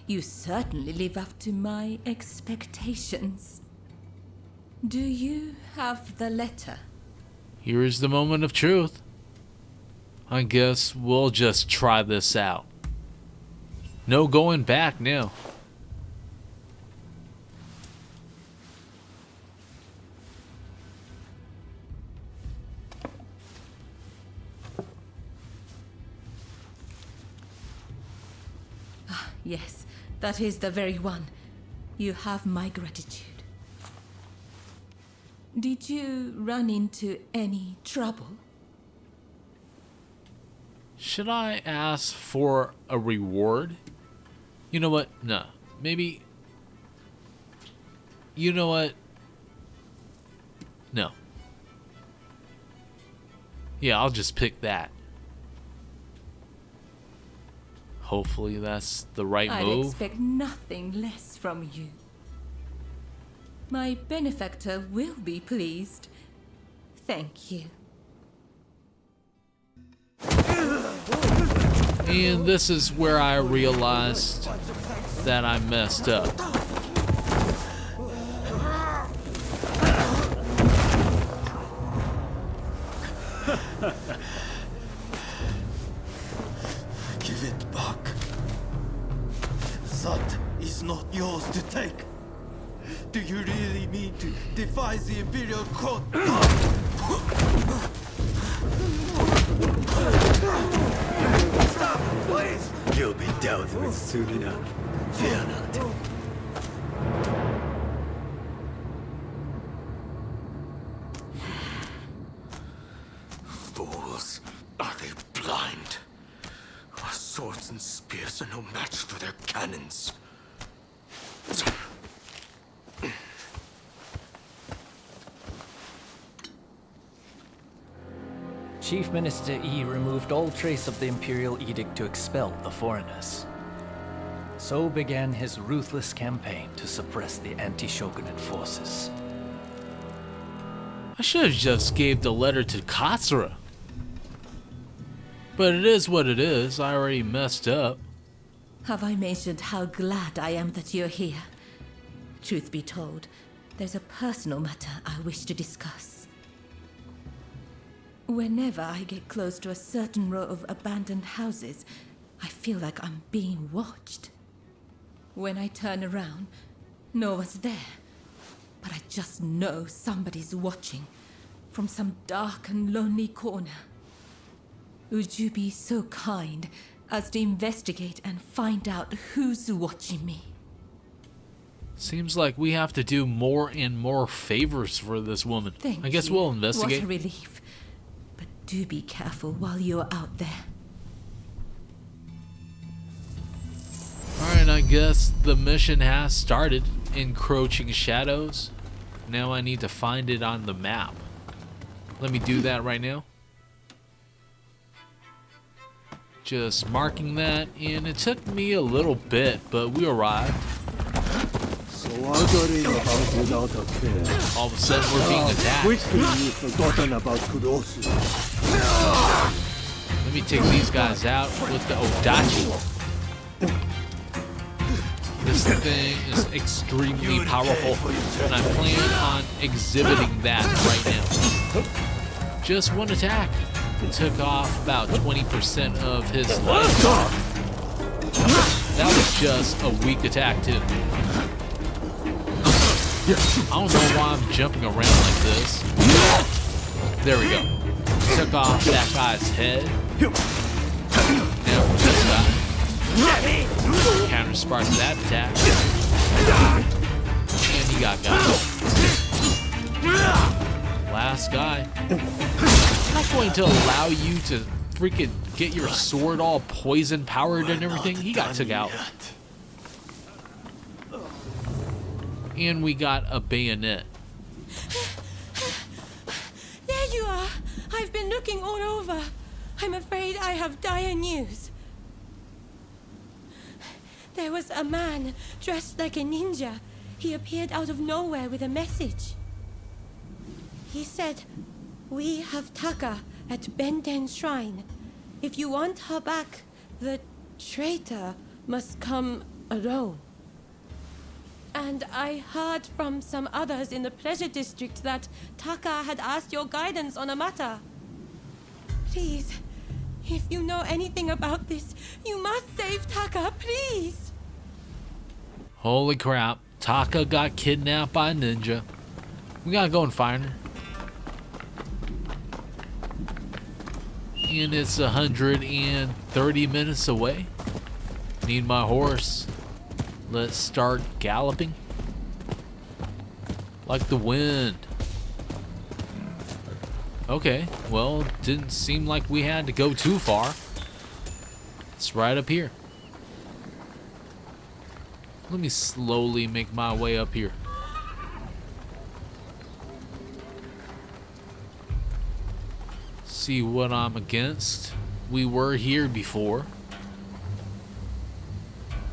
You certainly live up to my expectations. Do you have the letter? Here is the moment of truth. I guess we'll just try this out. No going back now. Yes, that is the very one. You have my gratitude. Did you run into any trouble? Should I ask for a reward? You know what? No. Maybe... You know what? No. Yeah, I'll just pick that. Hopefully that's the right move. I'd expect nothing less from you. My benefactor will be pleased. Thank you. And this is where I realized that I messed up. Give it back. That is not yours to take. Do you really mean to defy the Imperial Court? Stop, please! You'll be dealt with soon enough. Fear not. Fools. Are they blind? Our swords and spears are no match for their cannons. Chief Minister Yi removed all trace of the Imperial Edict to expel the foreigners. So began his ruthless campaign to suppress the anti-shogunate forces. I should have just gave the letter to Katsura. But it is what it is. I already messed up. Have I mentioned how glad I am that you're here? Truth be told, there's a personal matter I wish to discuss. Whenever I get close to a certain row of abandoned houses, I feel like I'm being watched. When I turn around, no one's there. But I just know somebody's watching from some dark and lonely corner. Would you be so kind as to investigate and find out who's watching me? Seems like we have to do more and more favors for this woman. I guess we'll investigate. What a relief. But do be careful while you're out there. Alright, I guess the mission has started. Encroaching shadows. Now I need to find it on the map. Let me do that right now. Just marking that, and it took me a little bit, but we arrived. So wondering about without a care. All of a sudden we're being attacked. Quickly you've forgotten about Kurosu. Let me take these guys out with the Odachi. This thing is extremely powerful, and I plan on exhibiting that right now. Just one attack took off about 20% of his life. That was just a weak attack too. I don't know why I'm jumping around like this. There we go. Took off that guy's head. Now this guy. Counter sparked that attack. And he got last guy. I'm not going to allow you to freaking get your sword all poison powered and everything. He got took out. And we got a bayonet. There you are. I've been looking all over. I'm afraid I have dire news. There was a man dressed like a ninja. He appeared out of nowhere with a message. He said, "We have Taka at Benten Shrine. If you want her back, the traitor must come alone." And I heard from some others in the Pleasure District that Taka had asked your guidance on a matter. Please, if you know anything about this, you must save Taka, please! Holy crap. Taka got kidnapped by a ninja. We gotta go and find her. And it's 130 minutes away. Need my horse. Let's start galloping. Like the wind. Okay, well, didn't seem like we had to go too far. It's right up here. Let me slowly make my way up here. See what I'm against. We were here before.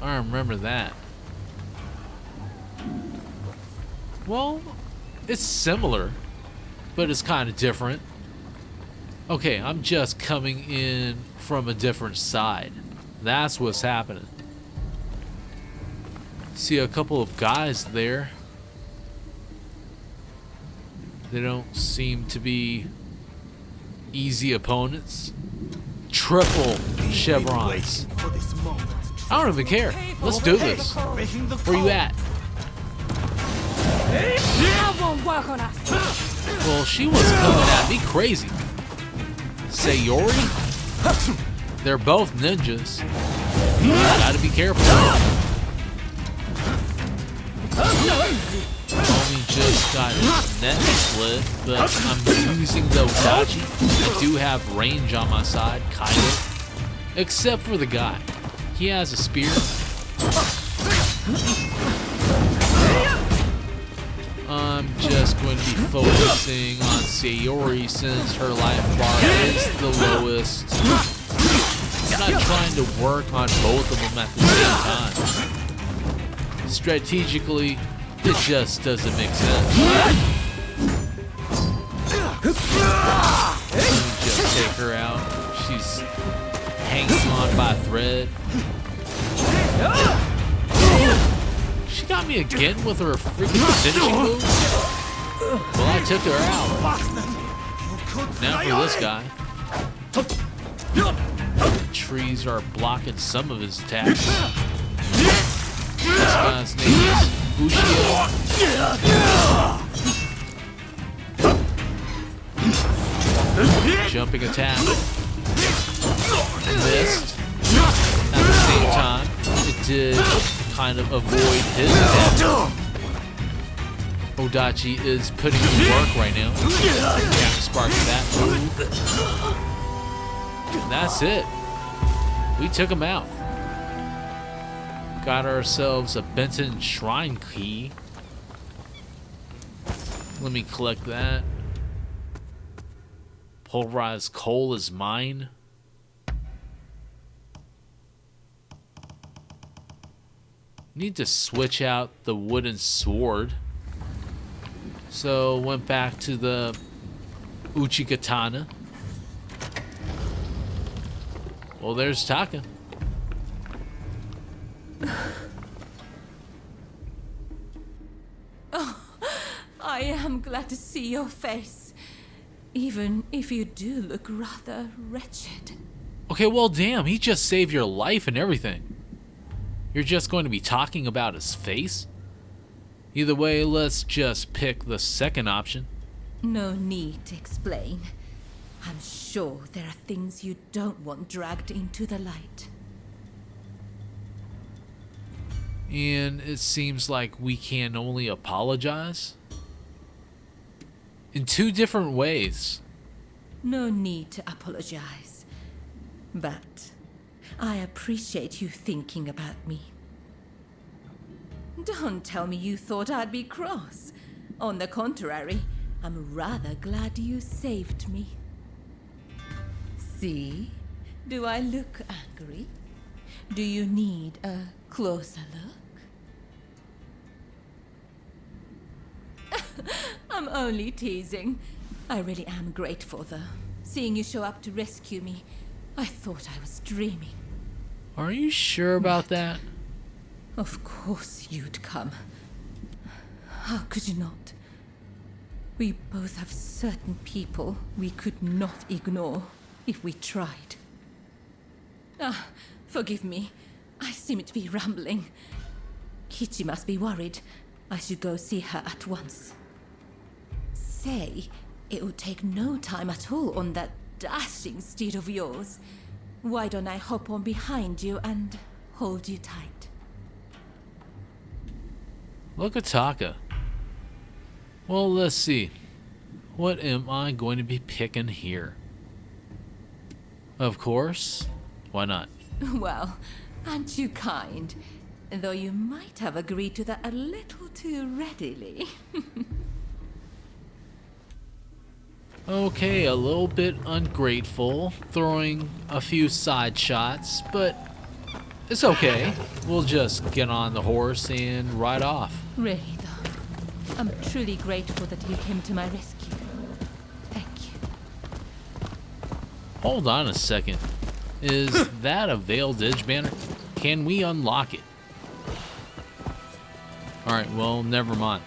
I remember that. Well, it's similar, but it's kind of different. Okay, I'm just coming in from a different side. That's what's happening. See a couple of guys there. They don't seem to be easy opponents. Triple chevrons. I don't even care. Let's do this. Where you at? Well, she was coming at me crazy. Sayori? They're both ninjas. Gotta be careful. Homie just got his neck split, but I'm using the Udachi. I do have range on my side, kind of. Except for the guy. He has a spear. I'm just going to be focusing on Sayori since her life bar is the lowest. I'm not trying to work on both of them at the same time. Strategically, it just doesn't make sense. Let me just take her out. She's hanging on by a thread. She got me again with her freaking finishing move. Well, I took her out. Now for this guy. Trees are blocking some of his attacks. This guy's name is Ushimatsu. Jumping attack. Missed. At the same time, it did kind of avoid his attack. Odachi is putting in work right now. Can't spark that move. And that's it. We took him out. Got ourselves a Benton Shrine key. Let me collect that. Pulverized coal is mine. Need to switch out the wooden sword. So went back to the Uchikatana. Well, there's Taka. Oh, I am glad to see your face, even if you do look rather wretched. Okay, well, damn, he just saved your life and everything. You're just going to be talking about his face? Either way, let's just pick the second option. No need to explain. I'm sure there are things you don't want dragged into the light. And it seems like we can only apologize in two different ways. No need to apologize. But I appreciate you thinking about me. Don't tell me you thought I'd be cross. On the contrary, I'm rather glad you saved me. See? Do I look angry? Do you need a closer look? I'm only teasing. I really am grateful, though. Seeing you show up to rescue me, I thought I was dreaming. Are you sure about that? Of course you'd come. How could you not? We both have certain people we could not ignore if we tried. Ah, forgive me. I seem to be rambling. Kichi must be worried. I should go see her at once. Say, it would take no time at all on that dashing steed of yours. Why don't I hop on behind you and hold you tight? Look at Taka. Well, let's see. What am I going to be picking here? Of course. Why not? Well, aren't you kind? Though you might have agreed to that a little too readily. Okay, a little bit ungrateful, throwing a few side shots, but it's okay. We'll just get on the horse and ride off. Really, though, I'm truly grateful that you came to my rescue. Thank you. Hold on a second. Is that a veiled edge banner? Can we unlock it? Alright, well, never mind.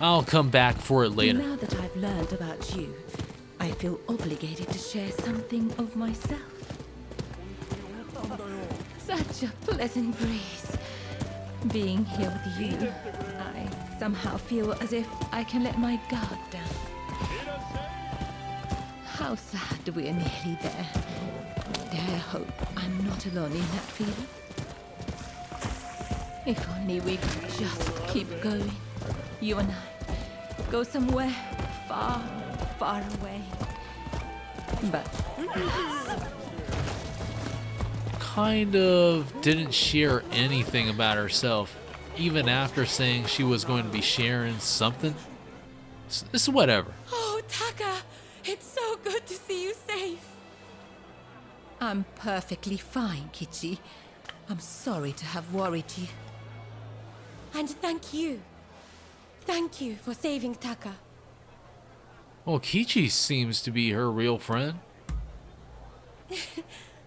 I'll come back for it later. Now that I've learned about you, I feel obligated to share something of myself. Such a pleasant breeze. Being here with you, I somehow feel as if I can let my guard down. How sad we're nearly there. Dare hope I'm not alone in that feeling. If only we could just keep going. You and I go somewhere far, far away. But kind of didn't share anything about herself, even after saying she was going to be sharing something. It's whatever. Oh, Taka! It's so good to see you safe. I'm perfectly fine, Kichi. I'm sorry to have worried you. And thank you. Thank you for saving Taka. Well, Kichi seems to be her real friend.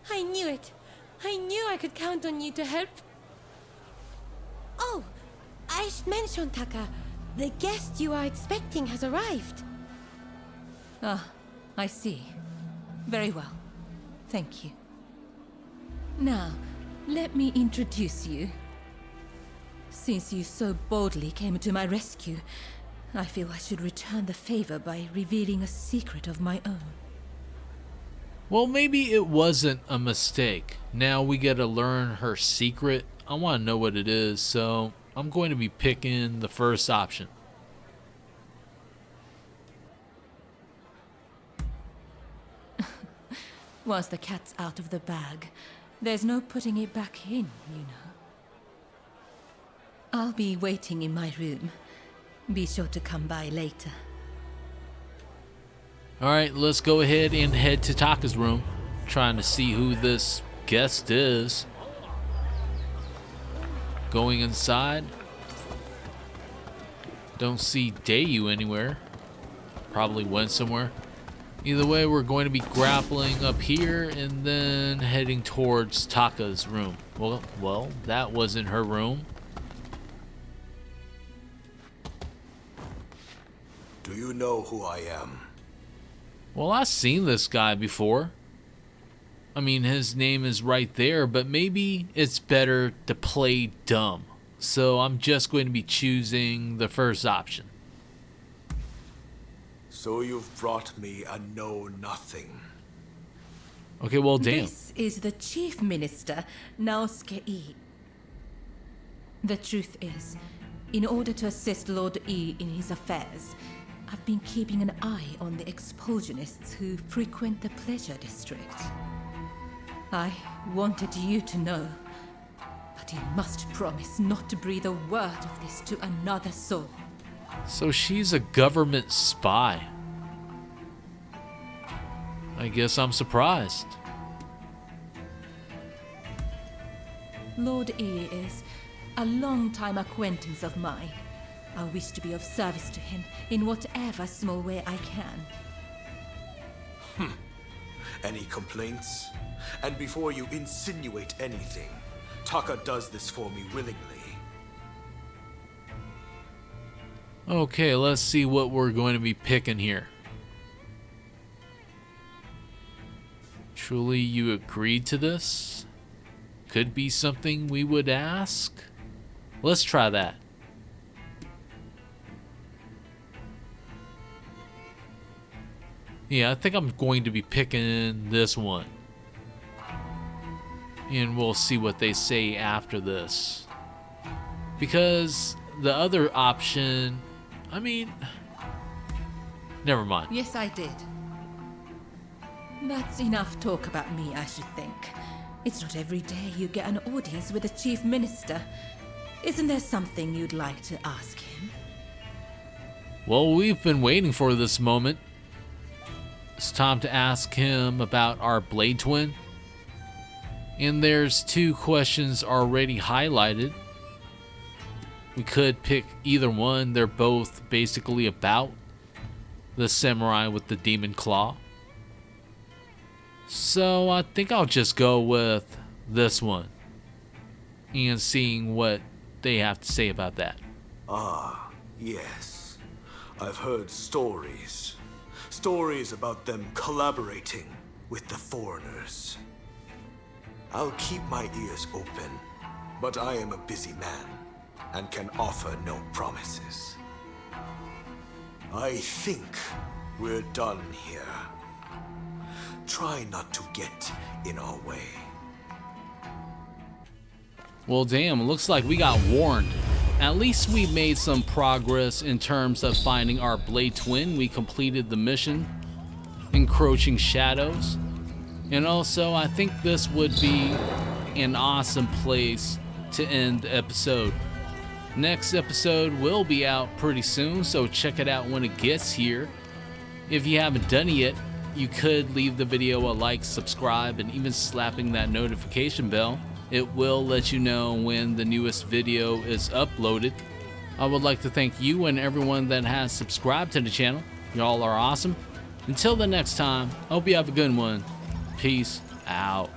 I knew it. I knew I could count on you to help. Oh, I should mention, Taka. The guest you are expecting has arrived. Ah, I see. Very well. Thank you. Now, let me introduce you. Since you so boldly came to my rescue, I feel I should return the favor by revealing a secret of my own. Well, maybe it wasn't a mistake. Now we get to learn her secret. I want to know what it is, so I'm going to be picking the first option. Once the cat's out of the bag, there's no putting it back in, you know. I'll be waiting in my room. Be sure to come by later. Alright, let's go ahead and head to Taka's room. Trying to see who this guest is. Going inside. Don't see Dayu anywhere. Probably went somewhere. Either way, we're going to be grappling up here and then heading towards Taka's room. Well, that wasn't her room. Do you know who I am? Well, I've seen this guy before. I mean, his name is right there, but maybe it's better to play dumb. So I'm just going to be choosing the first option. So you've brought me a know-nothing. Okay, well, damn. This is the Chief Minister, Naosuke E. The truth is, in order to assist Lord E in his affairs, I've been keeping an eye on the expulsionists who frequent the Pleasure District. I wanted you to know, but you must promise not to breathe a word of this to another soul. So she's a government spy. I guess I'm surprised. Lord E is a long-time acquaintance of mine. I wish to be of service to him in whatever small way I can. Any complaints? And before you insinuate anything, Taka does this for me willingly. Okay, let's see what we're going to be picking here. Truly, you agreed to this? Could be something we would ask? Let's try that. Yeah, I think I'm going to be picking this one. And we'll see what they say after this. Because the other option, I mean, never mind. Yes, I did. That's enough talk about me, I should think. It's not every day you get an audience with the Chief Minister. Isn't there something you'd like to ask him? Well, we've been waiting for this moment. It's time to ask him about our Blade Twin. And there's 2 questions already highlighted. We could pick either one. They're both basically about the samurai with the demon claw. So I think I'll just go with this one and seeing what they have to say about that. Ah, yes. I've heard stories. Stories about them collaborating with the foreigners. I'll keep my ears open, but I am a busy man and can offer no promises. I think we're done here. Try not to get in our way. Well, damn, looks like we got warned. At least we made some progress in terms of finding our Blade Twin. We completed the mission, Encroaching Shadows. And also, I think this would be an awesome place to end the episode. Next episode will be out pretty soon, so check it out when it gets here. If you haven't done it yet, you could leave the video a like, subscribe, and even slapping that notification bell. It will let you know when the newest video is uploaded. I would like to thank you and everyone that has subscribed to the channel. Y'all are awesome. Until the next time, I hope you have a good one. Peace out.